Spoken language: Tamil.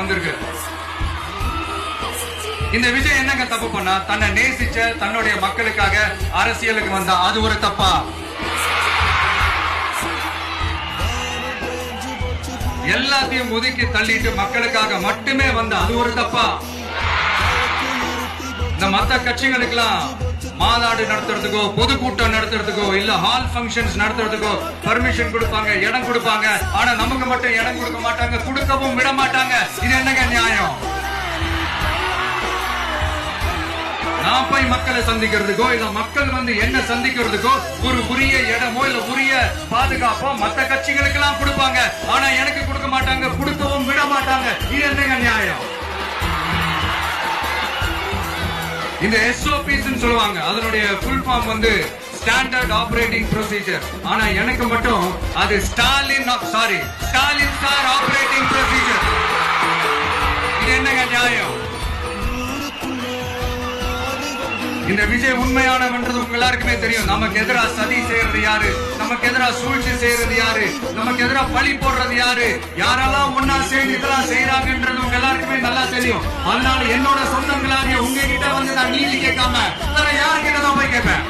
வந்திருக்கு. இந்த விஜய் என்னங்க தப்பு பண்ணா? தன்னை நேசிச்ச தன்னுடைய மக்களுக்காக அரசியலுக்கு வந்தா அது ஒரு தப்பா? எல்லாத்தையும் ஒதுக்கி தள்ளிட்டு மக்களுக்காக மட்டுமே வந்தா அது ஒரு தப்பா? இந்த மத்த கட்சிகளுக்கெல்லாம் மாநாடு நடத்துறதுக்கோ பொதுக்கூட்டம் நடத்துறதுக்கோ இல்ல ஹால் ஃபங்க்ஷன்ஸ் நடத்துறதுக்கோ பர்மிஷன் கொடுப்பாங்க, இடம் கொடுப்பாங்க. ஆனா நமக்கு மட்டும் இடம் கொடுக்க மாட்டாங்க, கொடுக்கவும் விட மாட்டாங்க. இது என்னங்க நியாயம்? நான் போய் மக்களை சந்திக்கிறதுக்கோ இல்ல மக்கள் வந்து என்ன சந்திக்கிறதுக்கோ ஒரு உரிய இடமோ இல்ல உரிய பாதுகாப்போ மத்த கட்சிகளுக்கு எல்லாம் கொடுப்பாங்க. ஆனா எனக்கு கொடுக்க மாட்டாங்க, கொடுக்கவும் விட மாட்டாங்க. இது என்னங்க நியாயம்? இந்த SOPs சொல்லுவாங்க, அதனுடைய ஃபுல் ஃபார்ம் வந்து ஸ்டாண்டர்ட் ஆபரேட்டிங் ப்ரொசீஜர். ஆனா எனக்கு மட்டும் அது ஸ்டாலின் சார் ஆபரேட்டிங் ப்ரொசீஜர். இது என்னங்க நியாயம்? இந்த விஜய் உண்மையானவன்றது உங்க எல்லாருக்குமே தெரியும். நமக்கு எதிராக சதி செய்யறது யாரு, நமக்கு எதிராக சூழ்ச்சி செய்யறது யாரு, நமக்கு எதிராக பழி போடுறது யாரு, யாரெல்லாம் ஒன்னா சேர்ந்து இதெல்லாம் செய்யறாங்கன்றது உங்க எல்லாருக்குமே நல்லா தெரியும். அதனால என்னோட சொந்தங்களாகிய உங்ககிட்ட வந்து நான் நீதி கேட்காம யாருக்கிட்ட தான் போய் கேட்பேன்?